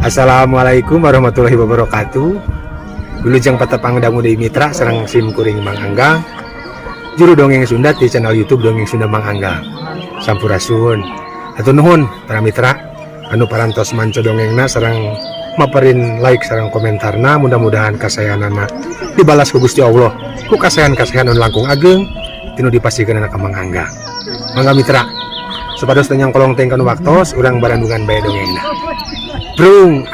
Assalamualaikum warahmatullahi wabarakatuh. Wilujeng patepang dangu Dewi Mitra sareng sim kuring Mang Angga. Juru dongeng Sunda di channel YouTube Dongeng Sunda Mang Angga. Sampurasun. Hatur nuhun para mitra anu parantos manco dongengna sareng maparin like sareng komentarna, mudah-mudahan kasayanana dibalas ku Gusti Allah ku kasayan-kasayan anu langkung ageng tinu dipasikeun ka Mang Angga. Mangga mitra, supados tanyang kolong teng kanu waktos urang barandungan bae dongengna. Brung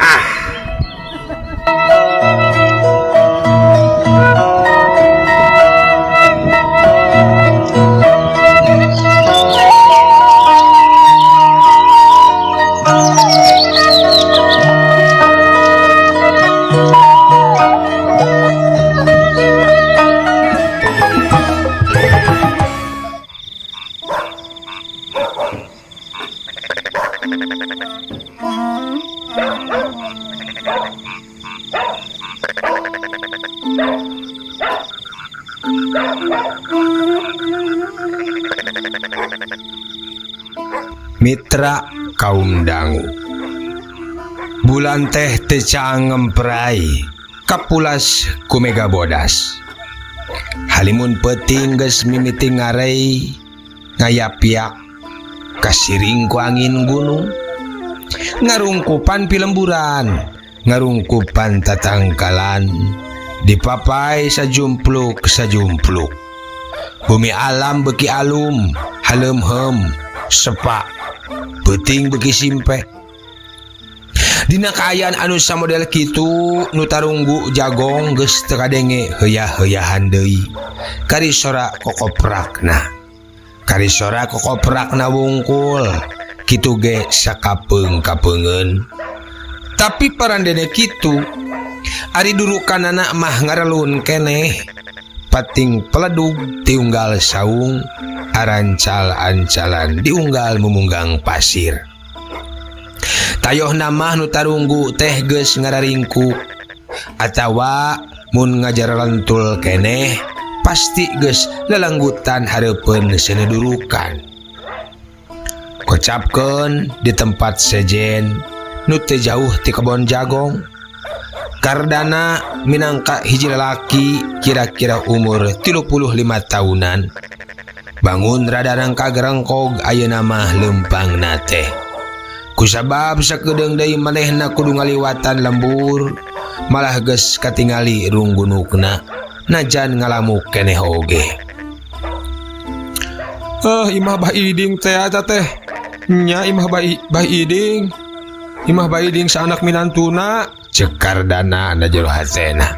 Mitra kaum dangu, bulan teh tecang ngemprai kapulas kumega bodas. Halimun peting geus mimiti ngarei ngayapiak kasiring ku angin gunung. Ngarungkupan pilemburan, ngarungkupan tatangkalan, dipapai sajumpluk sajumpluk. Bumi alam beki alum, halemhem sepak peting beki simpe. Dina kaayaan anu samodel kitu nu tarunggu jagong geus teu kadenge heuya-heuyahan deui. Karisora kokoprakna wungkul kitu ge sakapeung-kapeungeun. Tapi parandene kitu ari durukanana mah ngarelun keneh pating peledug tiunggal saung arancal-ancalan diunggal memunggang pasir. Tayoh namah nu tarunggu teh geus ngararingkuk atawa mun ngajar lentul keneh pasti geus lelenggutan hareupeun senedurukan. Kocapkeun di tempat sejen nu teu jauh ti kebon jagong. Kardana minangka hiji lalaki kira-kira umur 35 tahunan. Bangun rada rangka gerengkog ayeuna mah lempangna teh. Kusabab sakedeung deui manehna kudu ngaliwatan lembur, malah geus katingali runggunukna najan ngalamuk keneh oge. Imah Bah Iding teh eta teh. Nya imah Bah Iding. Imah Bah Iding saanak minantuna. Cek Kardana na jero hatena.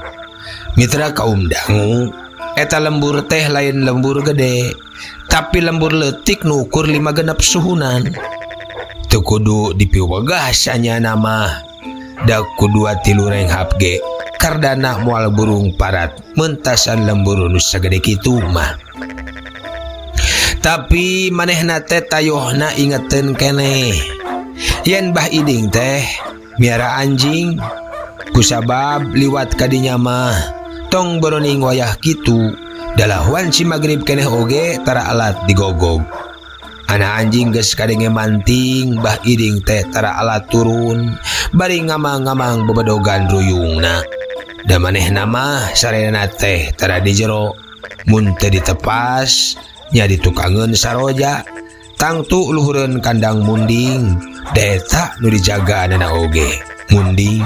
Mitra kaum dangu, eta lembur teh lain lembur gede, tapi lembur leutik nu ukur 5 genep suhunan. Teu kudu dipiwegas anya nama, da kudu atilu renghap ge. Kardana moal burung parat mentasan lembur nu sagede kitu mah. Tapi manehna teh tayohna ingeteun keneh. Yen Bah Iding teh miara anjing, kusabab liwat kadinya mah tong boroning wayah kitu dalahuan si magrib keneh oge tara alat digogog. Ana anjing geus kadenge manting, Bah Iding teh tara alat turun bari ngamang-ngamang bebedogan ruyungna. Da manehna mah sarena teh tara di jero, mun teu ditepas nya ditukangeun saroja tangtu luhureun kandang munding. Da eta nu dijaga nana oge munding.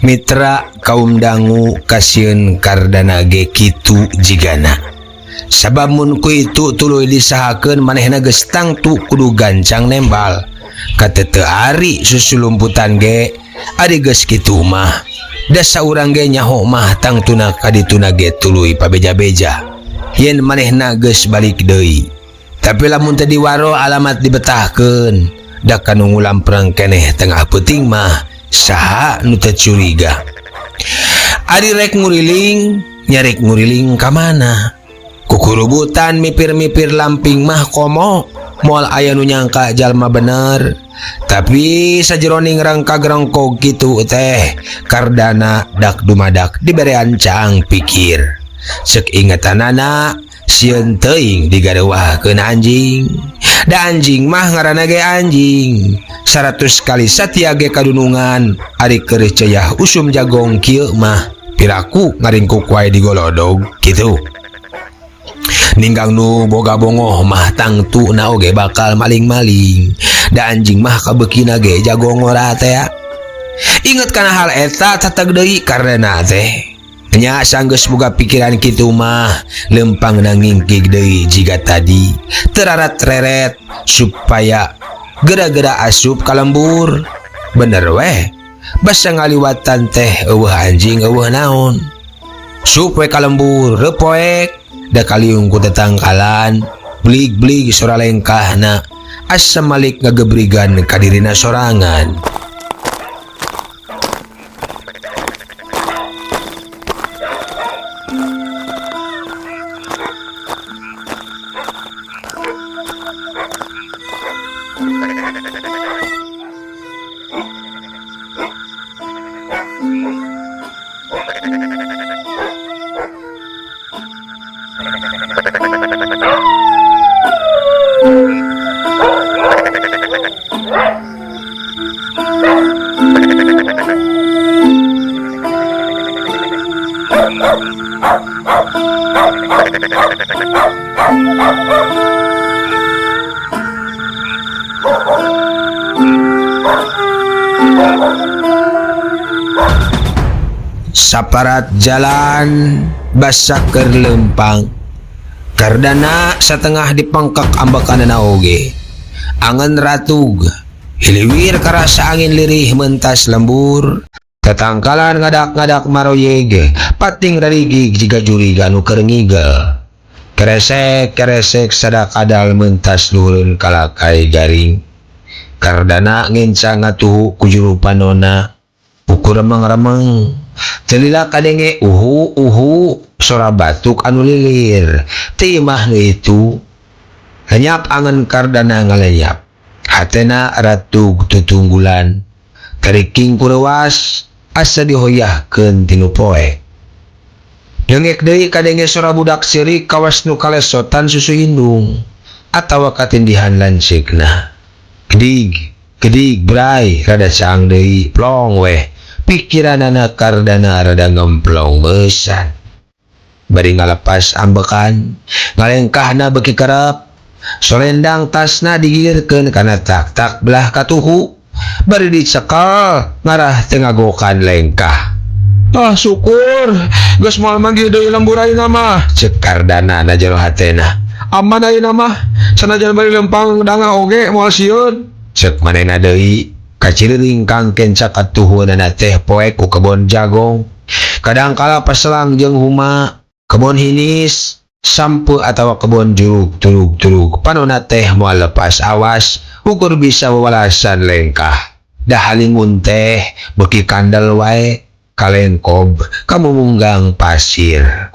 Mitra kaum dangu kasieun Kardana ge kitu jigana. Sabab mun ku itu tuluy disahakeun manehna geus tangtu kudu gancang nembal. Kateu ari susulumputan ge ari geus kitu mah. Da saurang ge nyaho mah tangtuna kadituna ge tuluy pabeja-beja. Yen manehna geus balik deui Tapi lamun tadi waro alamat dibetahkeun da kanu ngulam perang keneh tengah peuting mah saha nu teu curiga. Ari rek nguriling nyarek nguriling ka mana? Kukurubutan mipir-mipir lamping mah komo moal aya nu nyangka jalma bener. Tapi sajeroning rangka gerengkog kitu teh kardana dak dumadak dibere ancang pikir. Ceuk ingetanana sieun teuing digareuwahkeun anjing. Da anjing mah ngaranna ge anjing. 100 kali satia ge kadunungan ari keur ceyah usum jagong kieu mah piraku ngaringkuk wae digolodog kitu. Ninggang nu boga bongoh mah tangtu na oge bakal maling-maling. Da anjing mah kabeukina ge jagong ora teh. Inget kana hal eta tatag deui karena teh nya sanggeus boga pikiran kitu mah lempang nangingkig deui jiga tadi terarat reret supaya gara-gara asup ka lembur. Bener weh basa ngaliwatan teh eueuh anjing eueuh naon sup we ka lembur repoek da kaliung ku tetangkalan blig-blig sora lengkahna asa malik ngagebrigan ka dirina sorangan. Saparat jalan basa keur lempang kardana satengah dipangkak ambakanana oge angan ratug hiliwir karasa angin lirih mentas lembur tetangkalan ngadak-ngadak maroyeg pating rarigig jiga juriga nu keur ngigel keresek sadak adal mentas luhurun kalakai garing kardana ngencang ngatuhu ku juru panonna ukur remeng-remeng celila kadenge uhu sora batuk anu lilir timah nu itu lenyap angan kardana ngalenyap hatena ratug tutunggulan kariking kurewas asa dihoyahkeun tinu poe nyengek deui kadenge sora budak sirik kawas nu kalesotan susu indung atawa katindihan lanceukna gedig bray rada saang deui plong weh pikiranana kardana rada ngemplong besan bari ngalepas ambekan ngalengkahna beuki kerep solendang tasna digigirkeun kana tak belah katuhu bari dicekal ngarah teu ngagokan lengkah. Syukur geus moal manggih deui lembur ayeuna mah ceuk kardana na jero hatena. Aman ayeuna mah sanajan bari lempang danga oge moal sieun ceuk manehna deui kaciriring kang kenca katuhunana teh poek ku kebon jagong kadangkala paselang jeung huma kebon hinis sampu atawa kebon jurug panonna teh moal lepas awas ukur bisa wewalasan lengkah dah halingun teh beuki kandel wae kalengkob kamu munggang pasir.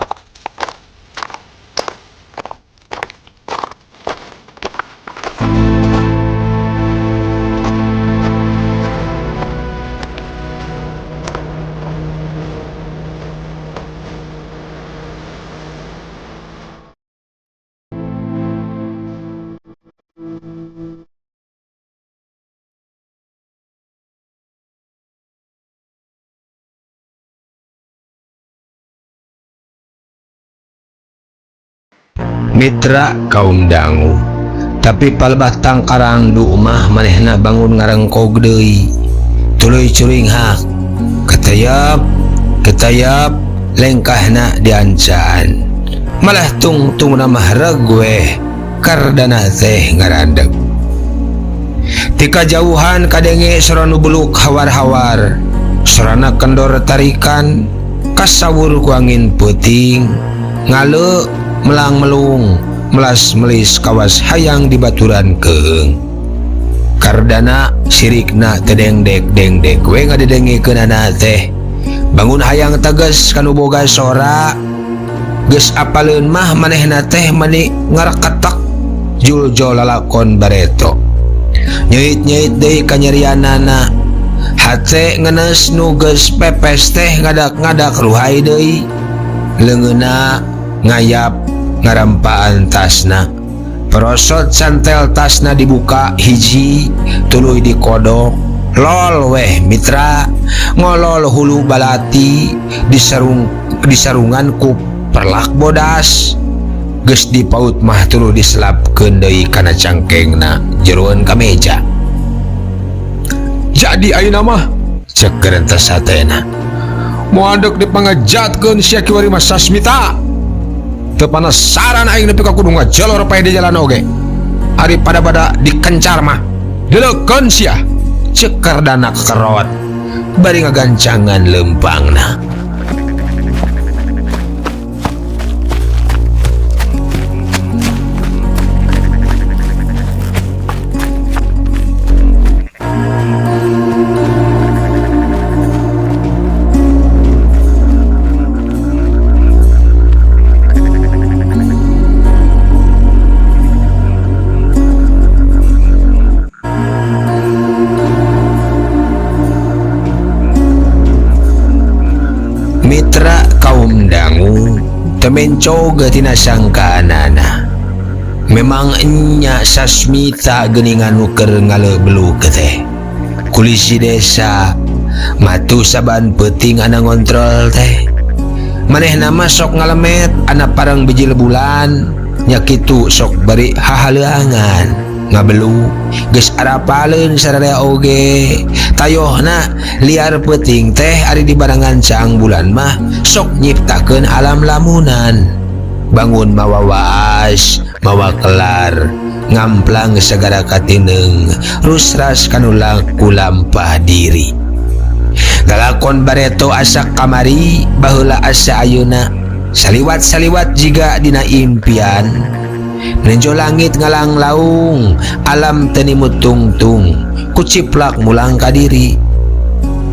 Mitra kaum dangu tapi palebah tangkarang du umah manehna bangun ngarengkog deui tuluy curing hak ketayap lengkahna diancaan malah tungtung namah regweh kardana teh ngaradeg tika jauhan kadenge sora nu buluk hawar-hawar sorana kendor tarikan kasawur ku angin peuting ngale melang melung melas melis kawas hayang di baturan keung. Kardana sirikna tedeng dek we ngadedengi keunana teh. Bangun hayang teges kanu boga sora. Geus apaleun mah manehna teh mani ngaraketak juljol lalakon Bareto. Nyeit-nyeit deui kanyerianana. Hate ngenes nu geus pepes teh ngadak-ngadak ruhai deui. Leungeunna ngayap ngarampaan tasna. Perosot santel tasna dibuka hiji tuluy dikodok. Lol weh mitra, ngolol hulu balati disarungan ku perlak bodas. Geus dipaut mah tuluy diselapkeun deui kana cangkengna jeroan kameja. Jadi ayeuna mah Cek gerentes satena. moadek dipangajatkeun sia kiwari mah Sasmita. Teu panasaran aing nepi ka kudu ngajalor pae di jalan oge. Ari pada dikencar mah deleukeun sia. Cek Kardana kekerot bari ngagancangan lempangna. Mitra kaum dangu temencoga tina sangkaanana. Memang enya Sasmita geuningan nuker ngaleubelu teh. Kulisi desa matu saban peuting ana ngontrol teh. Manehna mah sok ngalemet ana parang biji bulan nya kitu sok bari hahaleuangan. Ngabelu geus arapaleun sararea oge. Tayohna liar peuting teh ari di barangan caang bulan mah sok nyiptakeun alam lamunan. Bangun mawa waas mawa kelar ngamplang segara katineng rusras kanu laku lampah diri. Lalakon Bareto asa kamari baheula asa ayeuna saliwat-saliwat jiga dina impian. Nenjo langit ngalang laung alam tenimut tungtung kuciplak mulang kadiri.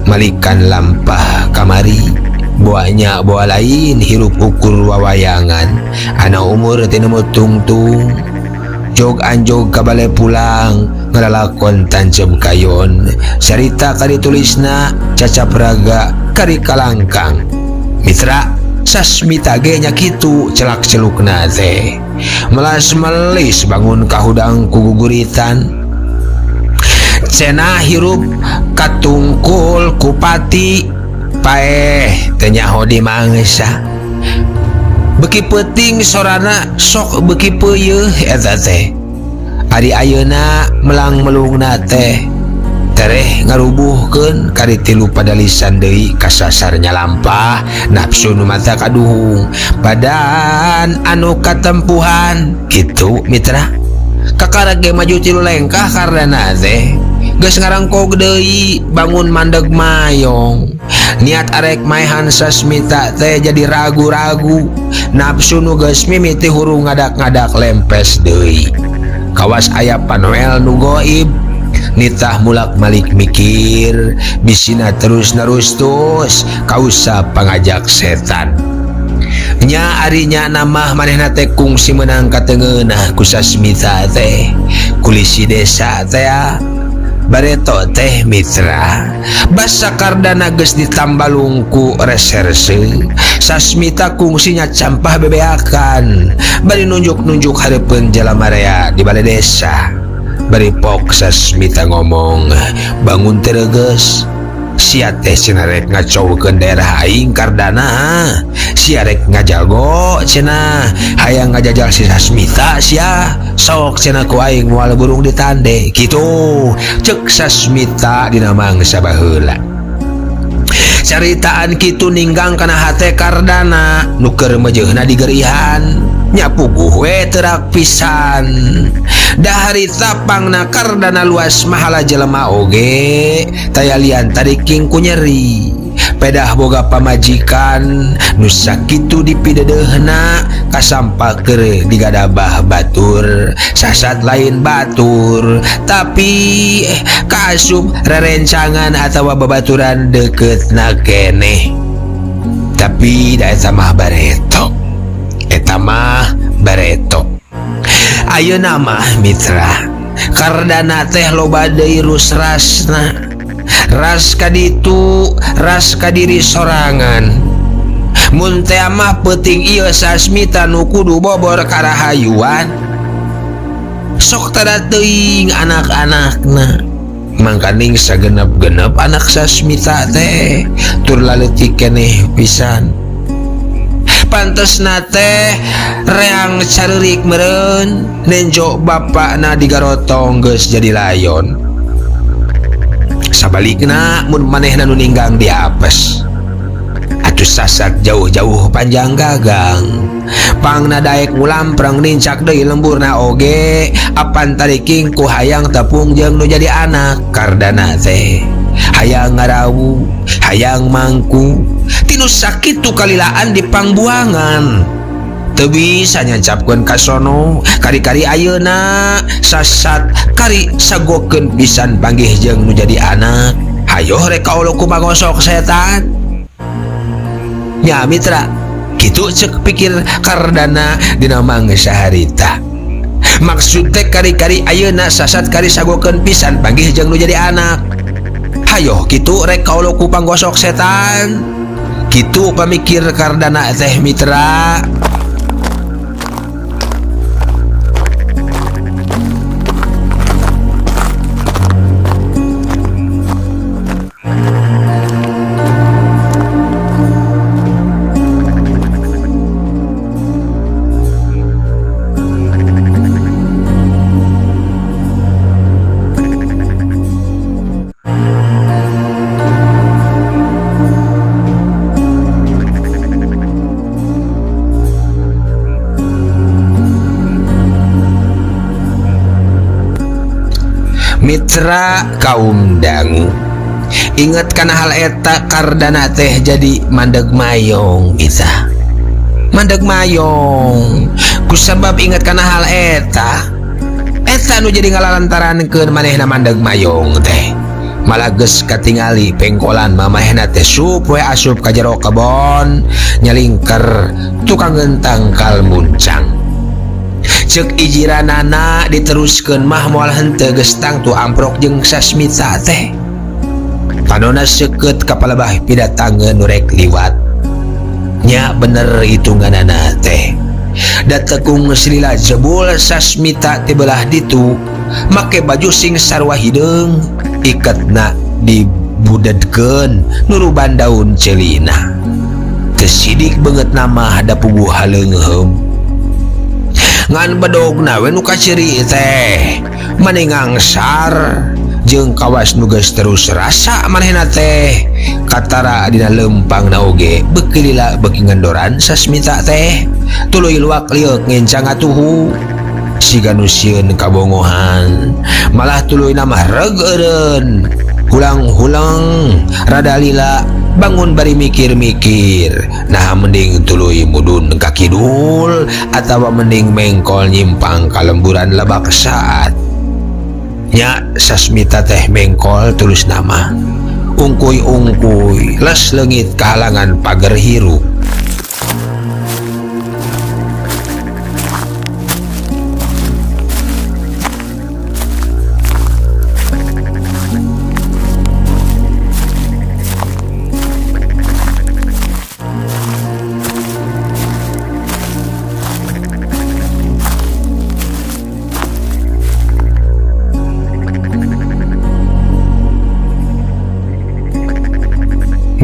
Malikan lampah kamari buahnya buah lain hirup ukur wawayangan ana umur tenimut tungtung. Jog anjog kabale pulang ngelalakon tancem kayon sarita kari tulisna cacap raga kari kalangkang. Mitra Sasmita ge nya kitu celak celukna teh. Melas melis bangun kahudang kuguguritan. Cenah hirup katungkul kupati paeh teu nyaho di mangsa. Beki peuting sorana sok beki peuyeul eta teh. Ari ayeuna melang melungna teh tereh ngarubuhkeun kari tilu padalisan deui kasasarnya lampah nafsu nu mata kaduhung badan anu katempuhan kitu mitra. Kakara ge maju tilu lengkah karena teh geus ngarangkog deui bangun mandeg mayong. Niat arek maehan Sasmita teh jadi ragu-ragu nafsu nu geus mimiti huru ngadak-ngadak lempes deui. Kawas aya Panoel nu goib nitah mulak malik mikir bisina terus narustus kausa pangajak setan. Nya arinya namah manehna teh kungsi menang katengeunah ku Sasmita teh kulisi desa teh Bareto teh mitra. Basa Kardana geus ditambalung ku reserse. Sasmita kungsinya campah bebeakan bari nunjuk-nunjuk hareupeun jalamarea di balai desa. Bari pok Sasmita ngomong bangun tereges. Sia teh cenah rek ngacowkeun daerah aing Kardana. Sia rek ngajago cenah hayang ngajajal si Sasmita sia. Sok cenah ku aing moal burung ditande kitu ceuk Sasmita dina mangsa baheula. Caritaan kitu ninggang kana hate Kardana nu keur mejeuna digerihan nya puguh we teurak pisan. Dahari tapangna Kardana luas mahala jelema oge taya lian tariking ku nyeri. pedah boga pamajikan nu sakitu dipidedeuhna kasampak keur digadabah batur sasat lain batur tapi kaasup rerencangan atawa babaturan deketna keneh tapi da eta mah bareto ayeuna mah mitra kardana teh loba deui rusrasna ras kaditu ras kadiri sorangan mun teh mah peuting ieu Sasmita nu kudu bobor karahayuan sok tada teuing anak-anakna mangkaning sagenep-genep anak Sasmita teh tur laletik keneh pisan pantesna teh reang careurik meureun nenjo bapakna digarotong geus jadi layon sabalikna mun manehna nu ninggang di apes atuh sasak jauh-jauh panjang gagang pangna daek ngulamprang nincak deui lemburna oge apan tariking ku hayang tepung jeung nu jadi anak kardana teh hayang ngarawu hayang mangku tinu sakitu kalilaan di pangbuangan teu bisa nyancapkeun ka sono kari-kari ayeuna sasat kari sagokeun pisan panggih jeung nu jadi anak hayo rek kaolo kumagosok setan nya mitra kitu ceuk pikir kardana dina mangsa harita maksud teh kari-kari ayeuna sasat kari sagokeun pisan panggih jeung nu jadi anak hayo kitu rek kaolo ku panggosok setan kitu pamikir kardana teh mitra mitra kaum dangu inget kana hal eta kardana teh jadi mandeg mayong bisa mandeg mayong kusabab inget kana hal eta nu jadi ngalalantarankeun manehna mandeg mayong teh malah geus katingali pengkolan mamahna teh sup we asup ka jero kebon nyalingker tukang gentang kal muncang cek ijiranana diteruskeun mah moal henteu geus tangtu amprok jeung Sasmita teh panonna seukeut ka palebah pidatangeun nu rek liwat nya bener hitunganana teh da tekung silila jebul Sasmita ti belah ditu make baju sing sarua hideung iketna dibudedkeun nuruban daun celina teu sidik beungeut nama da puguh haleungheum ngan bedogna we nu kaciri teh maningang sar jeung kawas nu geus terus rasa manehna teh katara dina lempangna oge beuki lila beuki ngendoran Sasmita teh tuluy luak liuk ngencang atuhu siga nu sieun kabongohan malah tuluy mah regeureun hulang-hulang rada lila bangun bari mikir-mikir nah mending tuluy mudun ka kidul atawa mending mengkol nyimpang ka lemburan lebak saat nya Sasmita teh mengkol tulus nama ungkuy-ungkuy les leungit kahalangan pager hirup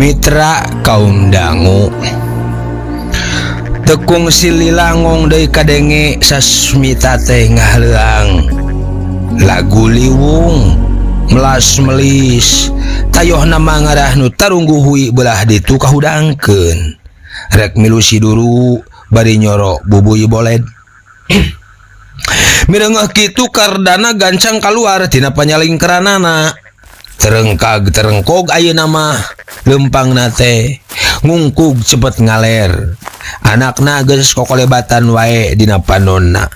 mitra kaum dangu tekung sililangong deui kadenge Sasmita teh ngahleuang lagu liwung melas melis tayohna mangarah nu tarunggu hui belah ditu kahudangkeun rek milu siduru bari nyoro bubuy boled mireungeuh kitu kardana gancang kaluar tina panyalingkeranana terengkog ayeuna mah lempang nate ngungkug cepet ngaler anakna geus kokolebatan wae dina panonna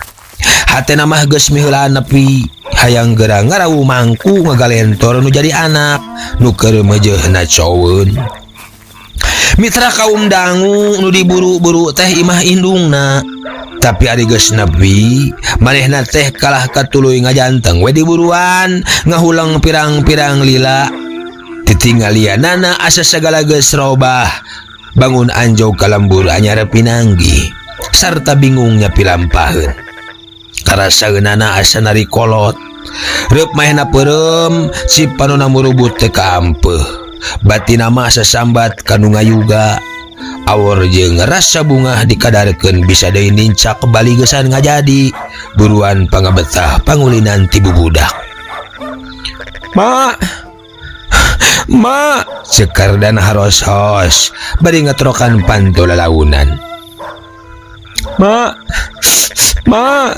hatena mah geus miheula nepi hayang geura ngarawu mangku ngagalentor nu jadi anak nu keur meujeuhna coweun mitra kaum dangu nu diburu-buru teh imah indungna tapi ari geus nepi manehna teh kalah katuluy ngajanteng we diburuan ngahulang pirang-pirang lila titinggalianana asa sagala geus robah bangun anjog kalembur anyar pinanggi sarta bingungnya pilampaheun karasaeunana asa nari kolot reup mahena peureum si panonna murubut teh kaampeuh batina mah sasambat kanu ngayuga awor jeung rasa bunga dikadarkeun bisa deui nincak bali geusan ngajadi buruan pangabetah pangulinan ti bubudak Ma cekar dan haros-hos bari ngatrokan panto lalaunan Ma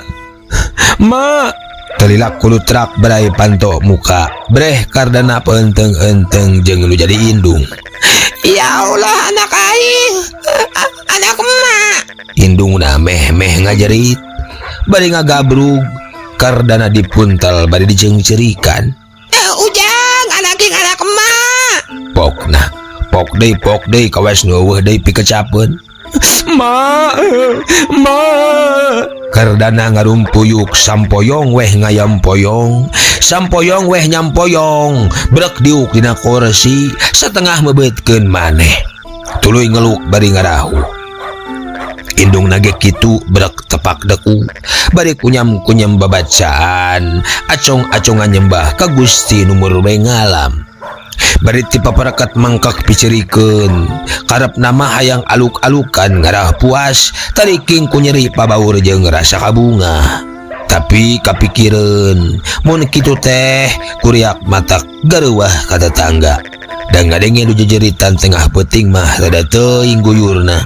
telilak kulutrak berai panto muka breh kardana peenteng-enteng jeung nu jadi indung ya Allah anak aing anak emak indungna meh ngajerit bari ngagabrug kardana dipuntel bari dijengcerikan ujang anak emak pok deui kawes nueuh deui pikecapeun ma kardana ngarumpuyuk sampoyong weh ngayampoyong sampoyong weh nyampoyong brek diuk dina kursi satengah mebetkeun maneh tuluy ngeluk bari ngarahu indung nage kitu brek tepak deku bari kunyam-kunyam babacaan acong-acongan nyembah ka Gusti nu murbe ngalam bari ti paparakat mangkak picerikeun karep nama hayang aluk-alukan ngarah puas tariking ku nyeri pabaur jeung rasa kabunga tapi kapikireun mun kitu teh kuriak matak gareuwah ka tetangga da ngadenge nu jejeritan tengah peuting mah rada teuing guyurna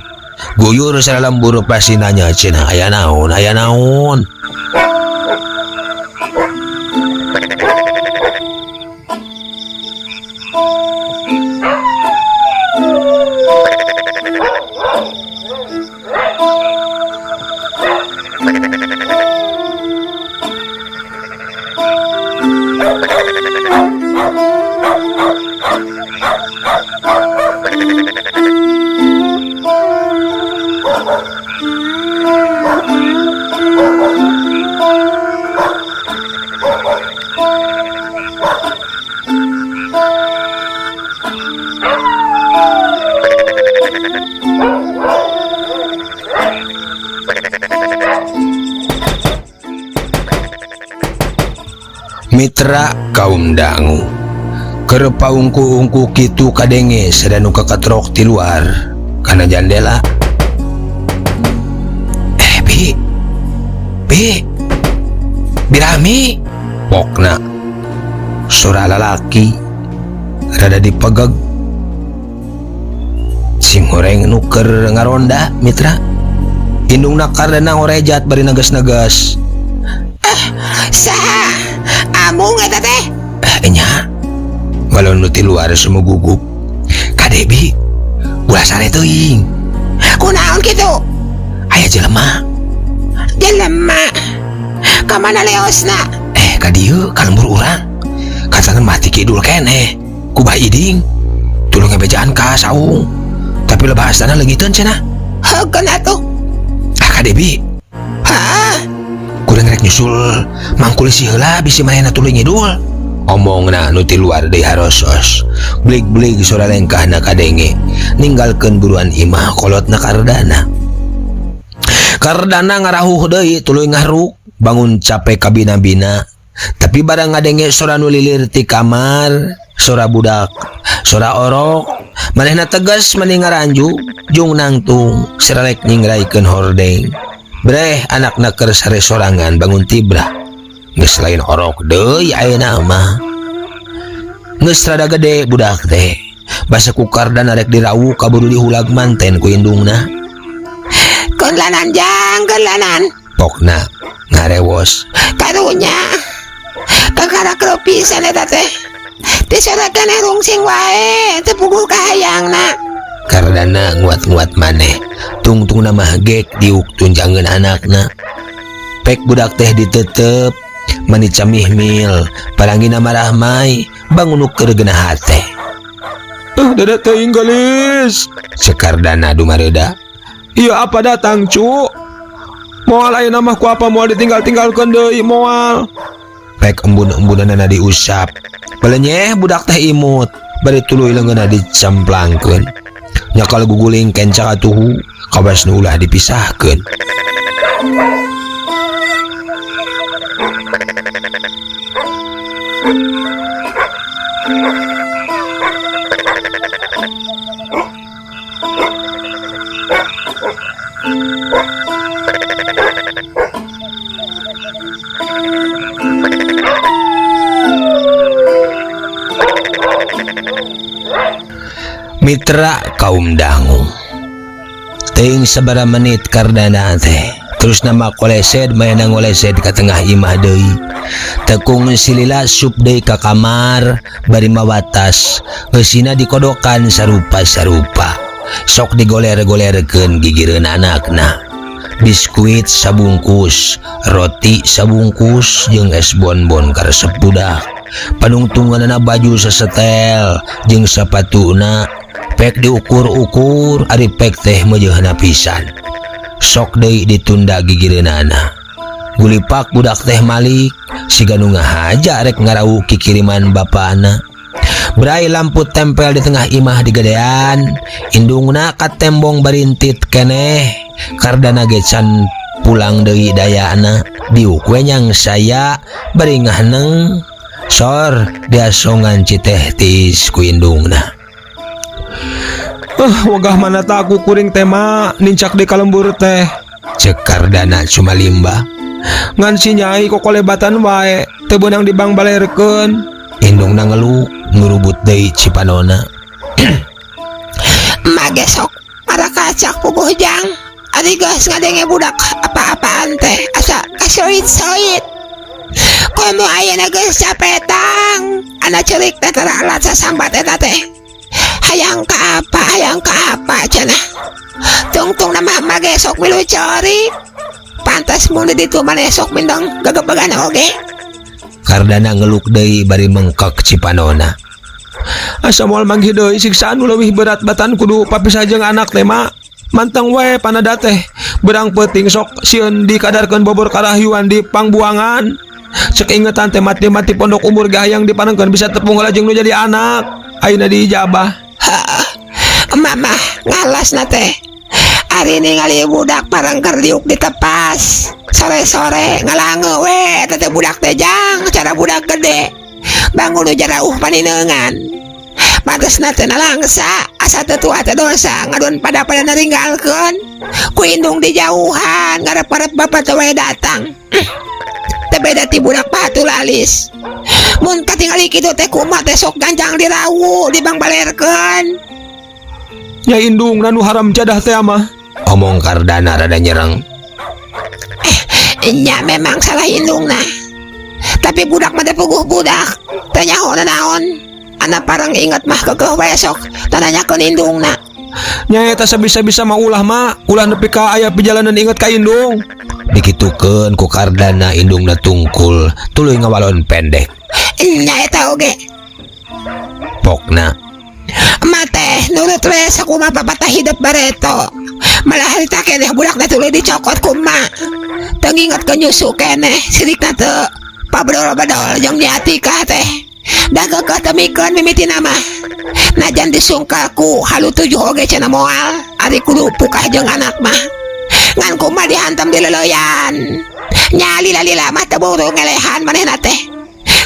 guyur salalembur pasti nanya cenah aya naon mitra kaum dangu keur paungku-ungku kitu kadenge sadanu kakatrok ti luar kana jandela Birami pokna suara lalaki rada dipegeg sing goreng nuker ngaronda mitra indungna kardana ngorejat bari neges-neges saha amung eta teh nya walau nu ti luar semua gugup kadebi ulah sare teuing kunaon kitu aya jelema kamana leosna ka dieu kalembur urang kacangan mati kidul keneh kubah iding tulung ngebejaan ka saung tapi lebahasana leungiteun cenah heukeun atuh kadebi kurang rek nyusul mangkul si heula bisi manehna tuluy ngidul omongna nu ti luar deui harosos blig-blig sora lengkahna kadenge ninggalkeun buruan imah kolotna kardana ngarahuh deui tuluy ngahruk bangun capek kabina-bina tapi barang ngadenge sora nu lilir ti kamar sora budak sora orok manehna tegas mending ngaranju jung nangtung serelek nyingraikeun hordeng breh anakna keur sare sorangan bangun tibrah geus lain orok deui ayeuna mah geus rada gede budak teh basa ku kardana rek dirawuh kaburu dihulag manten ku indungna keunlanan jang keunlanan pokna ngarewos karunya kakara keropisan eta teh Disorakan rungsing wae tepugul kahayangna. Kardana nguat-nguat maneh tungtung nama gek diuk tunjangan anakna. Pek budak teh ditetep mani camih mil palangina marahmai bangunuk keregena hate. Dada teuing gelis. Sekardana dumareda. Iya apa datang cu? Moal ayeuna mah ku apa moal ditinggal-tinggalkeun deui moal. Pek embun-embunanana diusap. Balenyeh budak teh imut bari tuluy leungeunna dicemplangkeun. Nyakal guguling kencang atuhu kabasna ulah dipisahkeun. Mitra kaum dangu teuing sabara menit Kardana teh terus nama kolesed mayana ngolesed ka tengah imah deui tekung silila sup deui ka kamar bari mawatas eusina dikodokan sarupa-sarupa sok digoler-golerkeun gigireun anakna. Biskuit sabungkus, roti sabungkus jeung es bonbon karesep budak. Panungtunganna baju sesetel jeung sapatuna pek diukur-ukur ari pek teh meujeuhna pisan. Sok deui ditunda gigireunana. Gulipak budak teh malik siga nu ngahaja rek ngarau kikiriman bapana. Berai lampu tempel di tengah imah digedean, indungna ka tembong barintit keneh. Kardana gecan pulang deui dayana diuk we nyang saya bari ngahneng sor diasongan citeh tis ku indungna. Wagah mana tak aku kuring tema nincak di kalembur teh. Cek Kardana cuma limba. Ngan si nyai kok kolebatan wae teu beunang dibang balerkeun. Indungna ngeluk ngurubut deui cipanona. Magesok para kacak puguh jang. Adi geus ngadenge budak apa-apaan teh asa kasoit-soit. Komo ayeuna geus capetang. Ana ceurik teh tara alat sasambat eta teh. Hayang ka apa cenah. Tungtung nama magesok milu corik. Pantas mun di ditu maneh sok mindong gagebegan oge. Kardana ngeluk deui bari mengkek cipanona. Asa moal manggih deui siksaan nu leuwih berat batan kudu papisah jeung anak teh mak. Manteng we panada teh berang peuting sok sieun dikadarkeun bobor karahyuan di pangbuangan. Cek ingetan teh mati-mati pondok umur gahayang dipanengkeun bisa tepung heula jeung nu jadi anak. Ayeuna diijabah. Mama ngalasna teh. Ari ningali budak parangker diuk ditepas. Sore-sore ngalange we teteh budak teh jang cara budak gede. Bangun jarauh paninengan. Pantes teh nalangsa asa tetua teh dosa ngadon pada naringgalkeun. Ku indung di jauhan ngarep-arep bapak teh we datang. Teu beda ti budak patu lalis. Mun katingali kitu teh kumaha teh sok ganjang dirawu dibang balerkeun. Nya indung nu haram jadah teh mah. Omong Kardana rada nyereng. Nya memang salah indungna. Tapi budak mah teh puguh budak. Teh nyaho naon. Ana parang inget mah kekeh we sok tananyakeun indungna. Nya eta sabisa-bisa mah ulah nepi ka aya perjalanan inget ka indung. Dikitukeun ku Kardana indungna tungkul tuluy ngawalon pendek. Nya eta oge. Pokna Mate nurut we sakumaha papatah hidup bareto. Malah harita keneh budak teh tuluy dicokot ku mak. Teu ngingetkeun nyusu keneh sirikna teu pabedol-bedol jeung diatikah teh. Da kekeh teu mikeun mimiti nama. Najan disungkalku halu 7 oge cenah moal. Ari kudu pukah jeung anak mah. Ngan kumaha dihantam di leuleyan. Nya lila-lila mah teu buru ngelehan manehna teh.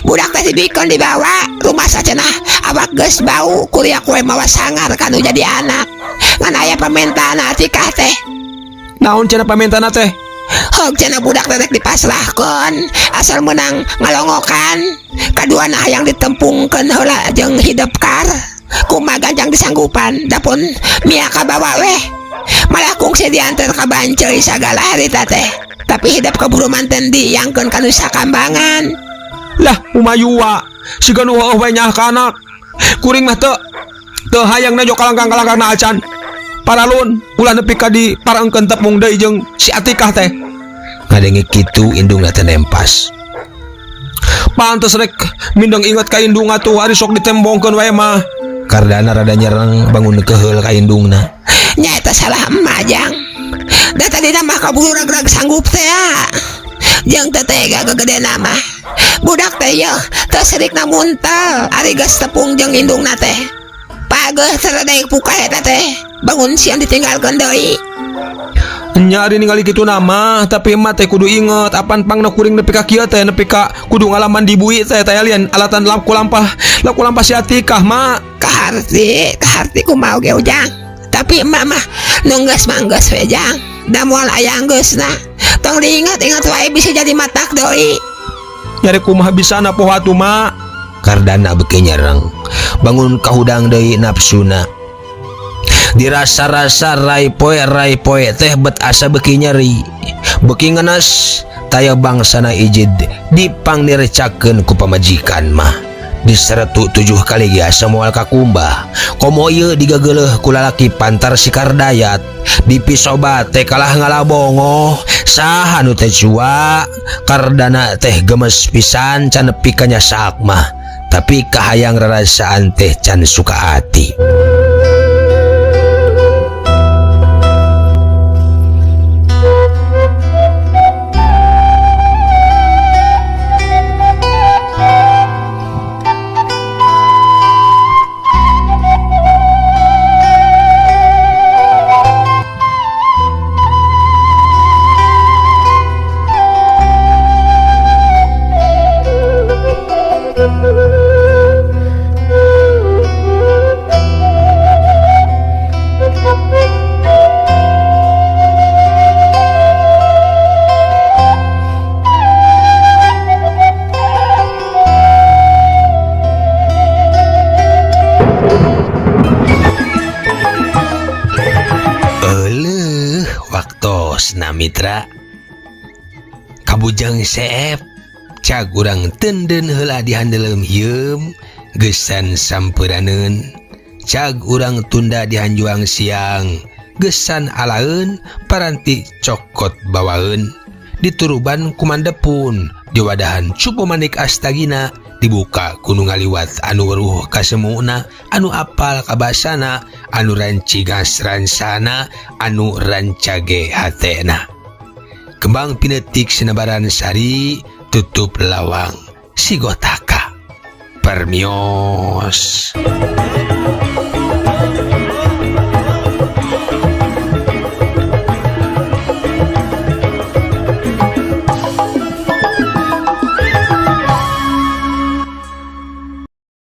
Budak teh dibikeun dibawa rumah sacenah awak geus bau kuliah kue mawa sangar kanu jadi anak. Ngan aya pamentana tikah teh. Naon cenah pamentana teh? Hog cenah budak teh dipasrahkeun asal menang ngalongokan. Kaduana hayang ditempungkeun heula jeung hidup kar. Kumaha ganjang disanggupan dapun mia kabawa weh. Malah kungsi diantar ka banceuy sagala harita teh. Tapi hidup keburu manten diangkeun kanu sakambangan. Lah umayuwa si ganuh we nyah ka anak kuring mah teu hayang na jo kalangkang na acan paralun ulah nepi ka di paraengkeun tepung deui jeung si Atikah teh ngadenge kitu indungna teh nempas. pantes rek mindeng inget ka indung atuh ari sok ditembongkeun wae mah. Kardana rada nyerang bangun keheul ka indungna. Nya eta salah emak jang. Da tadi mah kaburu ragrag sanggup teh ya. Jeung teh tega gegedena mah. Budak teh yeuh teu sirikna muntel ari geus tepung jeung indungna teh. Pageuh terdaek puka eta teh. Bangun siang ditinggalkeun deui. Nyari ningali kitu nama tapi emak teh kudu inget apan pangna kuring nepi ka kieu teh nepi ka kudu ngalaman di bui teh lian alatan lampu lampah si Atikah mak. Kaharti kumaha oge ujang. Tapi emak mah nunggeus manggeus we jang. Da moal aya geusna. Tong diingat-ingat wae bisa jadi matak deui. Nyari kumaha bisana poho atuh mak. Kardana beuki nyerang bangun kahudang deui nafsuna. Dirasa-rasa rai poe teh bet asa beuki nyeri. Beuki ngenes taya bangsana ijid dipangnirecakeun ku pamajikan mah. Diseretu 7 kali biasa moal kakumbah komo ieu digageuleuh ku lalaki pantar si Kardayat dipisoba teh kalah ngalabongo saha nu teh cua. Kardana teh gemes pisan can nepi ka nyasak mah tapi kahayang rarasaan teh can suka ati. Na mitra kabujang seep cag urang tenden heula di handeuleum hieum geusan sampuraneun cag urang tunda di hanjuang siang geusan alaeun paranti cokot bawaeun dituruban kumandepun di wadahan cupu manik astagina dibuka kudu ngaliwat anu weruh kasemuna anu apal kabasana anu rancingas ransana anu rancage hatena kembang pinetik sinabaran sari tutup lawang si Gotaka permios.